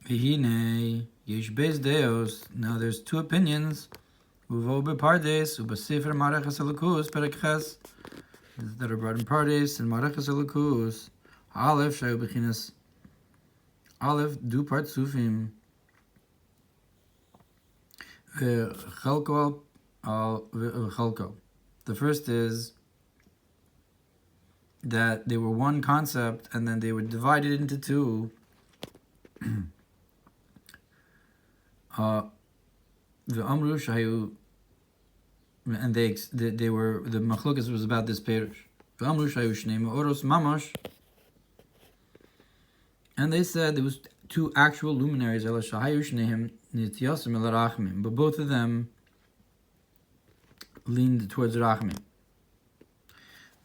V'hinei yesh beis deos. Now there's two opinions. Uvo bepardes ubesefer mareches elukus perek ches that are brought in pardes and mareches elukus. Aleph shayu bechinas. Aleph du partzufim. Chalko al chalko. The first is that they were one concept and then they were divided into two. The amru shayu, and they were, the machlokas was about this perush. The amru shayu shnei מאורות mamash, and they said there was two actual luminaries, ela shayu shneim nityasim el rachmim, but both of them leaned towards rachmim.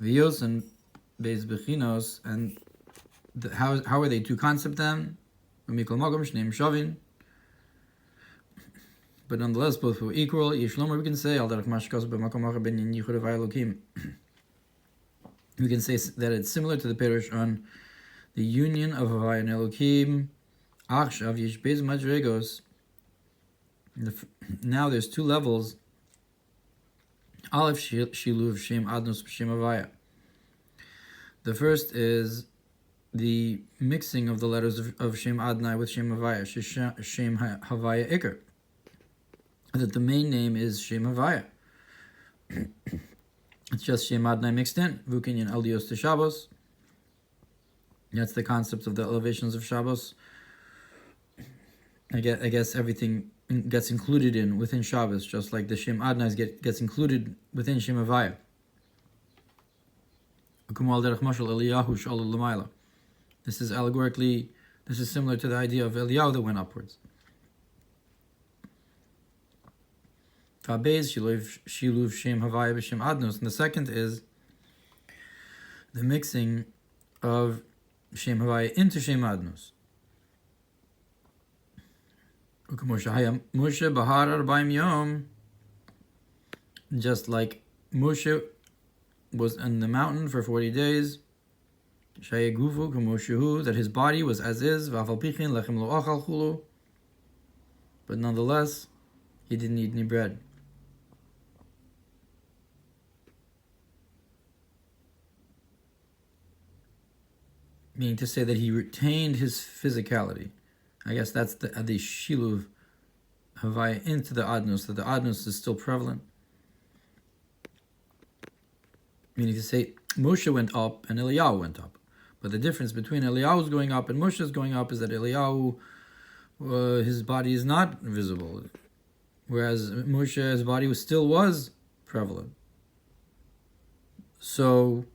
V'yosen beis bechinos, and how are they two concept then? V'mikol magam shneim shavin. But nonetheless, both were equal. Yishlomer, we can say, we can say that it's similar to the Perush on the union of Havaya and Elokim. Achshav yesh beis madregos. Now there's two levels. Aleph shiluv shem adnos b'shem Havaya. The first is the mixing of the letters of Shem Adnai with Shem Havaya, Shem Havaya Iker. That the main name is Shem Havaya. It's just Shem Adnai mixed in. Vukinyan Aliyos to Shabbos. That's the concept of the elevations of Shabbos. I guess everything gets included within Shabbos, just like the Shem Adnai gets included within Shem Havaya. This is allegorically, this is similar to the idea of Eliyahu that went upwards. Shilov Shem Havaya b'Shem Adnos, and the second is the mixing of Shem Havaya into Shem Adnos. Moshe Bahar Arbaim Yom, just like Moshe was in the mountain for 40 days, Shayegufu Kumoshehu, that his body was as is, V'afal Pichin Lechem Lo Achal Chulu, but nonetheless he didn't eat any bread. Meaning to say that he retained his physicality. I guess that's the shiluv havaya into the adnos, that the adnos is still prevalent. Meaning to say Moshe went up and Eliyahu went up. But the difference between Eliyahu's going up and Moshe's going up is that Eliyahu, his body is not visible, whereas Moshe's body still was prevalent. So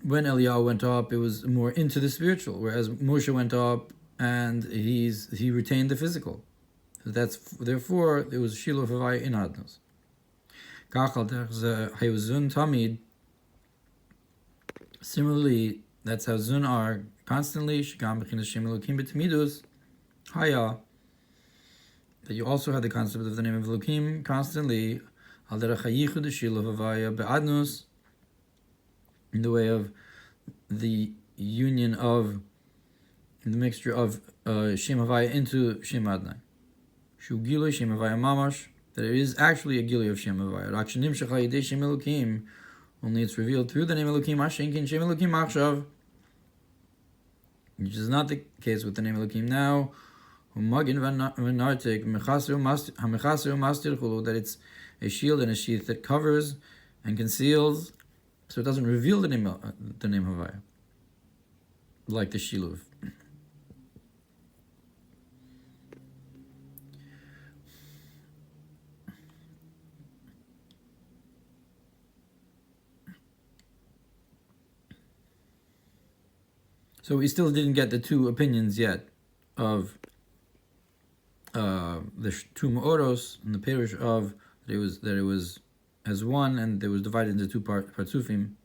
when Eliyahu went up, it was more into the spiritual, whereas Moshe went up and he retained the physical. So therefore it was Shiloh Havaya in Adnos. Similarly, that's how Zun are constantly. That you also have the concept of the name of Elokim constantly. In the way of the union of the mixture of Shem Havaya into Shem Adnai. Shu Gilui Shem Havaya Mamash, that it is actually a Gilui of Shem Havaya. Rakshanim Shechai Yidei Shem Elokim, only it's revealed through the name Elokim, Ashenkin Shem Elokim Achshav, which is not the case with the name Elokim now. Humagin Vanartik, Hamechaser Mastir Chulu, that it's a shield and a sheath that covers and conceals, so it doesn't reveal the name Havaya, like the Shiluv. So we still didn't get the two opinions yet of the two Maoros and the Perush of that it was as one and it was divided into two partsufim.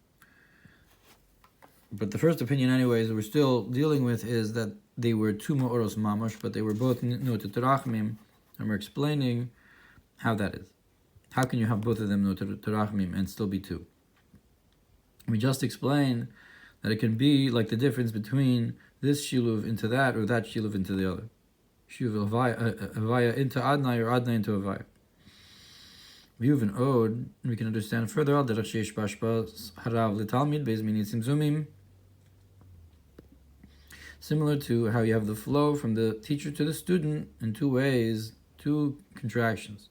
But the first opinion, anyways, that we're still dealing with is that they were two Maoros mamash, but they were both noted terachmim, and we're explaining how that is. How can you have both of them noted terachmim and still be two? We just explained that it can be like the difference between this shiluv into that, or that shiluv into the other. Shiluv Havaya into Adnai, or Adnai into Havaya. Viewed and Ode, we can understand further al derech sheish bashbas harav letalmid beis minitzim zumim. Similar to how you have the flow from the teacher to the student in two ways, two contractions,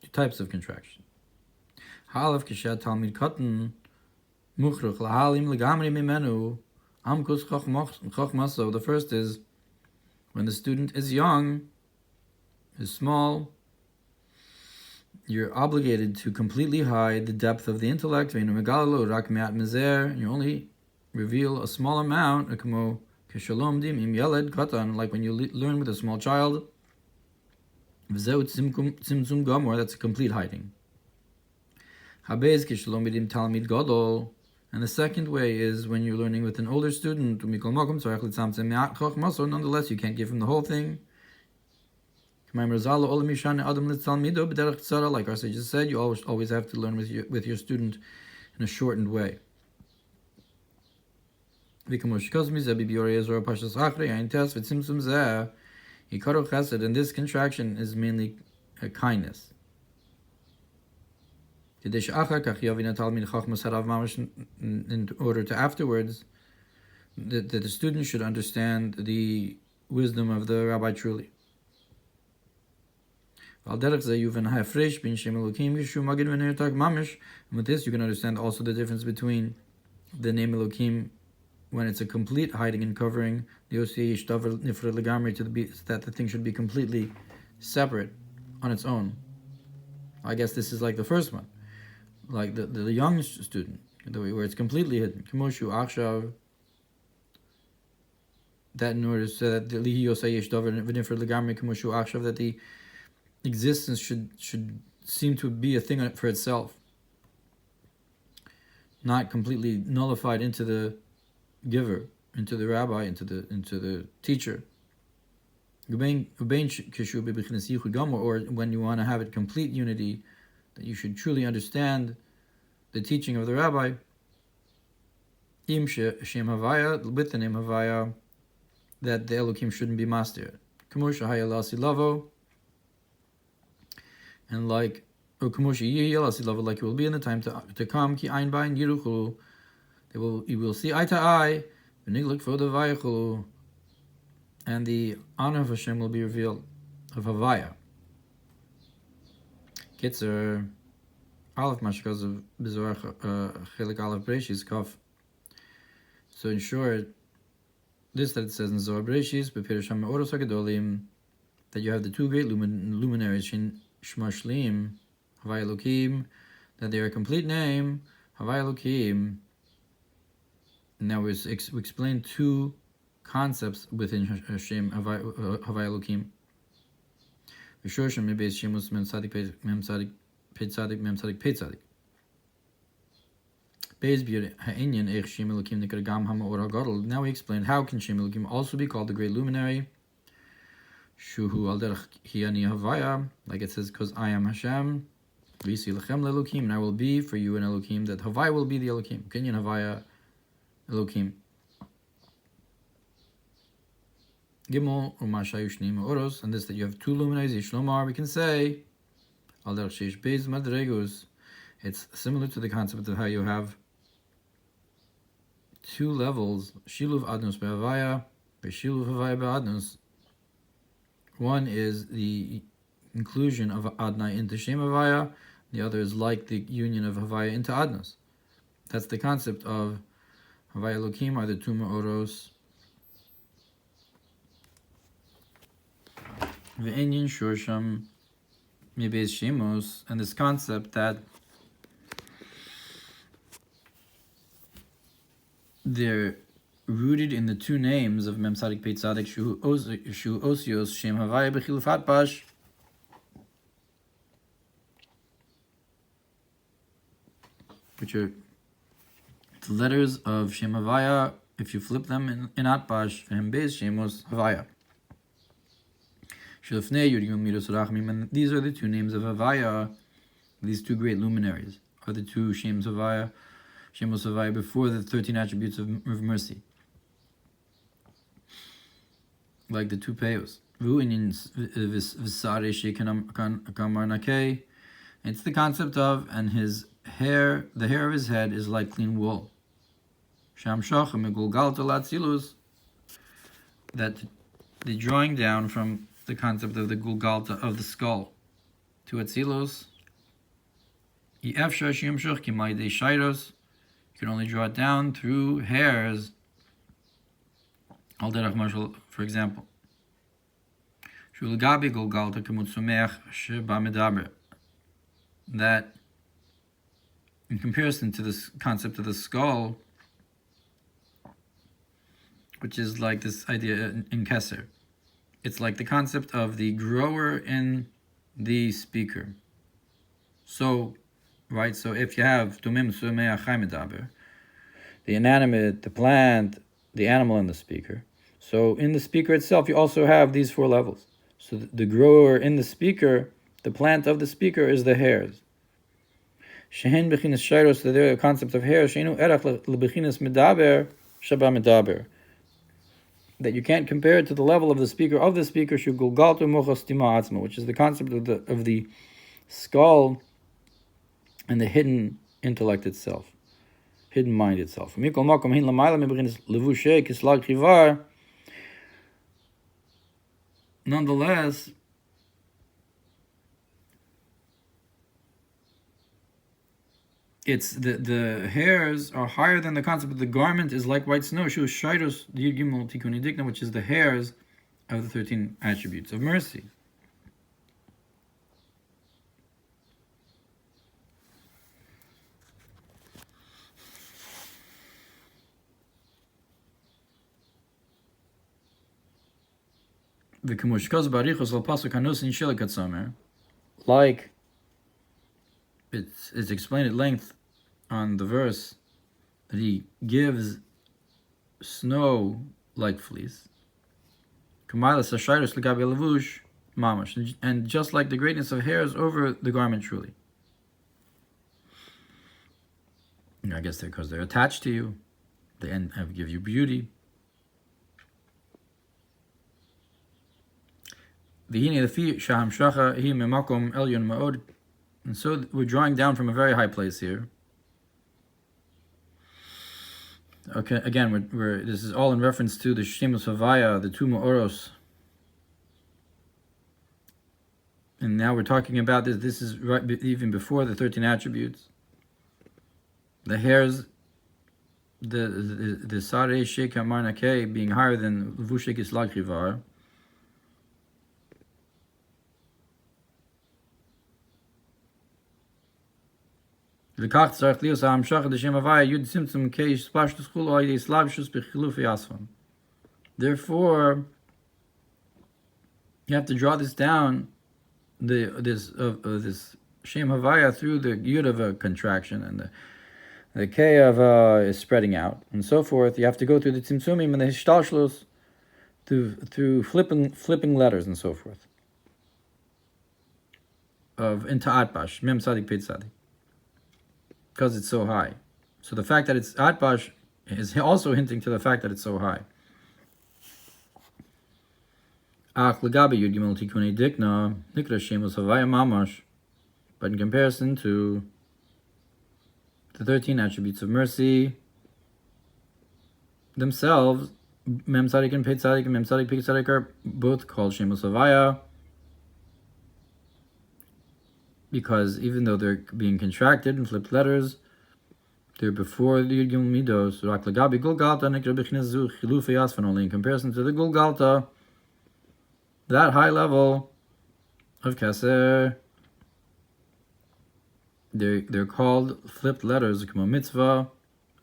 two types of contraction. Halaf kishat talmid katan muchruch lahalim legamri mimenu amkus chochmaso. The first is when the student is young, is small, you're obligated to completely hide the depth of the intellect. You only reveal a small amount, like when you learn with a small child. That's a complete hiding. And the second way is when you're learning with an older student. Nonetheless, you can't give him the whole thing. Like our sages said, you always have to learn with your student in a shortened way. And this contraction is mainly a kindness. In order to afterwards, that the student should understand the wisdom of the rabbi truly. And with this, you can understand also the difference between the name Elokim when it's a complete hiding and covering, that the thing should be completely separate on its own. I guess this is like the first one, like the young student, where it's completely hidden. That in order so that the existence should seem to be a thing for itself, not completely nullified into the giver, into the rabbi, into the teacher. Or when you want to have it complete unity, that you should truly understand the teaching of the rabbi. With the name Havaya, that the Elokim shouldn't be master. And like it will be in the time to come, you will see eye to eye, and the honor of Hashem will be revealed, of Havaya. Kitzer, Aleph Mashkaz of Bizarre Chelik Aleph Beraishis Kaf. So in short, this that it says in Zohar Beraishis, Maaoros HaGedolim, that you have the two great luminaries, Shmashlim, Havaya Elokim, that they are a complete name, Havaya Elokim. Now we explain two concepts within Hashem, Havaya Elokim. V'shorshim mebeis shemus mem tzadik mem tzadik pei tzadik mem tzadik pei tzadik. Beis bir ha'inyan eich Shem Elokim nikra gam ha'ma'or ha'gadol. Now we explain how can Shem Elokim also be called the great luminary. Shuhu al derech hiyani Havaya, like it says, because I am Hashem. V'isi lechem le'Elokim, and I will be for you an Elokim. That Havaya will be the Elokim. Kenyan Havaya Elokim. Gimel u'mashayu shnei Maaoros, and this that you have two luminaries, Yishlomar, we can say al derech sheish beis madregus. It's similar to the concept of how you have two levels, Shiluv Adnus be'Havaya, Shiluv Havaya be'Adnus. One is the inclusion of Adnai into Shem Havaya, the other is like the union of Havaya into Adnus. That's the concept of Havaya Elokim are the two Maaoros. Ve'enyin shorsham mebeis shemos, and this concept that they're rooted in the two names of Mem Tzadik Pei Tzadik Shu Osios Shem Havaya B'chilufat Bash, which are the letters of Shem Havaya. If you flip them in Atbash, V'hem Beis Shemos Havaya. Shulfnei Yud Yom Midos Rachmim, and these are the two names of Havaya. These two great luminaries are the two Shemos Havaya before the 13 attributes of mercy. like the two payos. It's the concept of, and his hair, the hair of his head is like clean wool. That the drawing down from the concept of the gulgalta of the skull to Atzilus. You can only draw it down through hairs. For example, that in comparison to this concept of the skull, which is like this idea in Keser, it's like the concept of the grower in the speaker. So, right, so if you have the inanimate, the plant, the animal, and the speaker. So in the speaker itself, you also have these four levels. So the grower in the speaker, the plant of the speaker, is the hairs. Shehen bechinas shayros, the concept of hairs, sheinu erach lebechinas medaber shaba medaber. That you can't compare it to the level of the speaker, shu gulgaltu mochos tima atzma, which is the concept of the skull and the hidden intellect itself, hidden mind itself. Nonetheless, it's the hairs are higher than the concept of the garment is like white snow, which is the hairs of the 13 attributes of mercy. Like it's explained at length on the verse that he gives snow like fleece. And just like the greatness of hairs over the garment truly. I guess because they're attached to you, they give you beauty. And so we're drawing down from a very high place here. Okay, again, this is all in reference to the Shemus Havaya, the two Maoros. And now we're talking about this. This is right even before the 13 attributes. The hairs, the Sareh Sheikh Marnake being higher than Vushek Islag Chivar. Therefore, you have to draw this down, this Shem Havaya through the Yud of a contraction and the K of is spreading out and so forth. You have to go through the Tzimtzumim and the Hishtalshlus through flipping letters and so forth. Into Atbash, Mem Sadik Peit Sadik. Because it's so high. So the fact that it's Atbash is also hinting to the fact that it's so high. But in comparison to the 13 attributes of mercy themselves, Mem Tzadik and Peit Tzadik and Mem Tzadik Peit Tzadik are both called Shemus Havaya, because even though they're being contracted and flipped letters, they're before the Yud Gimel Midos. Only in comparison to the Gulgalta, that high level of Keser, they're called flipped letters, K'mo Mitzvah,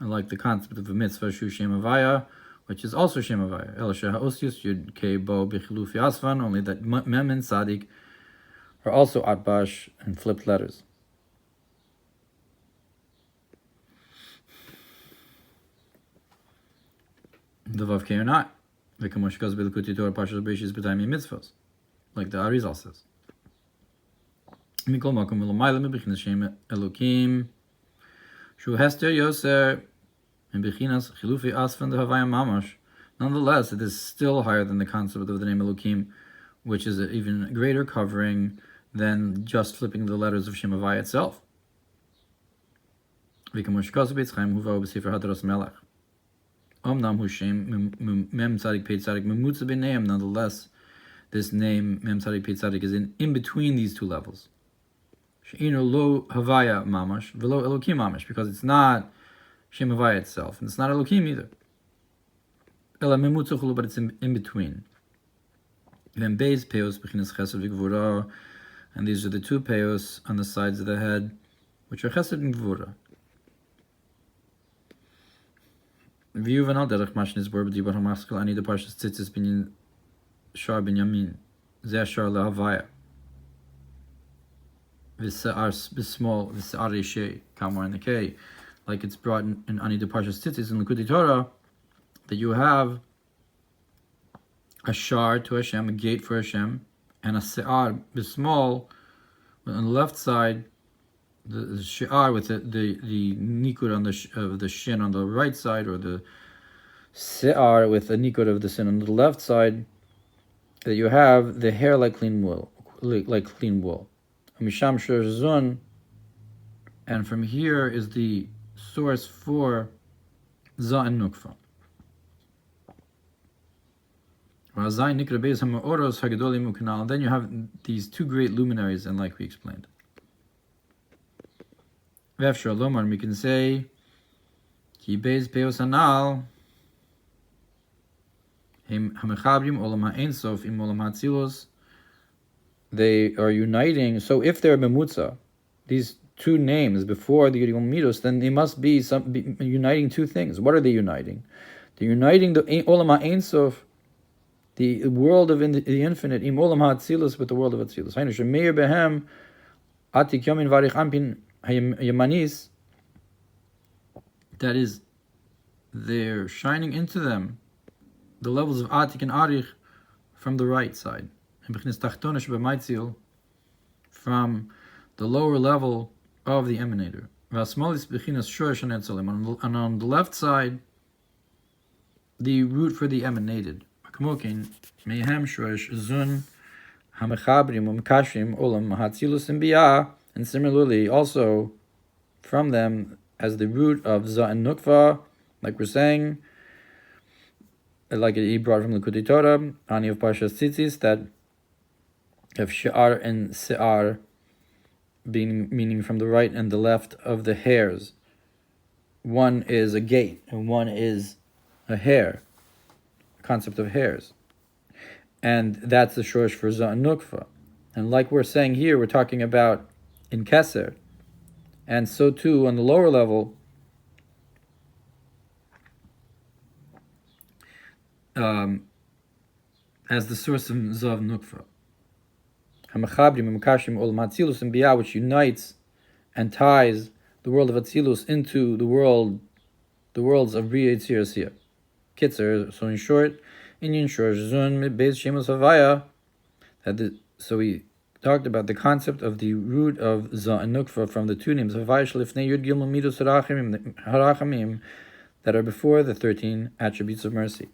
and like the concept of a mitzvah, Shu Shem Havaya, which is also Shem Havaya. El Sheh Ha'osius Yud Kei Bo B'Chilufi Asvan, only that Mem and Sadik are also Atbash and flipped letters. The Vav Kei are not. Like the Arizal says. Mikol Makom Milomayla Mebichinas Shem Elokim Shu Hester Yoser and Bechinas Chilufi Asvan the Havaya Mamash. Nonetheless, it is still higher than the concept of the name Elokim, which is an even greater covering than just flipping the letters of Shem Havaya itself. Nonetheless, this name Mem Tzadik Pei Tzadik is in between these two levels. Lo Havaya Mamash velo Elokim Mamash, because it's not Shem Havaya itself, and it's not Elokim either. But it's in between. Then Beis Peos Bechinas Chesed V'Gvura, and these are the two Peos on the sides of the head, which are Chesed and Gvura. V'yu v'nal derech mashnis bor b'dibar ha'maskel ani de parshas tzitzis binyan shar binyamin zeh shar lehavaya v'se'ar b'small v'se'ar yeshei kamar in the K, like it's brought in ani de parshas tzitzis in Likutei Torah, that you have a shar to Hashem, a gate for Hashem, and a se'ar b'small on the left side, the shi'ar with the nikud on the shin on the right side, or the se'ar with the nikud of the sin on the left side, that you have the hair like clean wool, Misham shor zun, and from here is the source for za and nukfa. And then you have these two great luminaries, and like we explained. We can say, they are uniting. So if they're memutza, these two names before the Yud Middos, then they must be uniting two things. What are they uniting? They're uniting the Olam Ein Sof, the world of the infinite, im Olam HaAtzilus, with the world of Atzilus. Shemeir behem atik yomin varich ampin hayamanis. That is, they're shining into them the levels of atik and arich from the right side, from the lower level of the emanator. And on the left side, the root for the emanated. And similarly, also from them as the root of Za and Nukva, like we're saying, like he brought from the Likutei Torah, Ani of Parshas Tzitzis, that have Shi'ar and Se'ar, meaning from the right and the left of the hairs. One is a gate and one is a hair, a concept of hairs. And that's the shorsh for Za and Nukva. And like we're saying here, we're talking about in Keser. And so too on the lower level, as the source of Zav Nukva. Which unites and ties the world of Atzilus into the worlds of Bria Yitzir Asiyah. Kitzer, so in short, Inyan Shor Zun Beis Shemos Havaya, so we talked about the concept of the root of Za and Nukva from the two names Havaya Shlifnei Yud Gimel Midos Harachamim that are before the 13 attributes of mercy.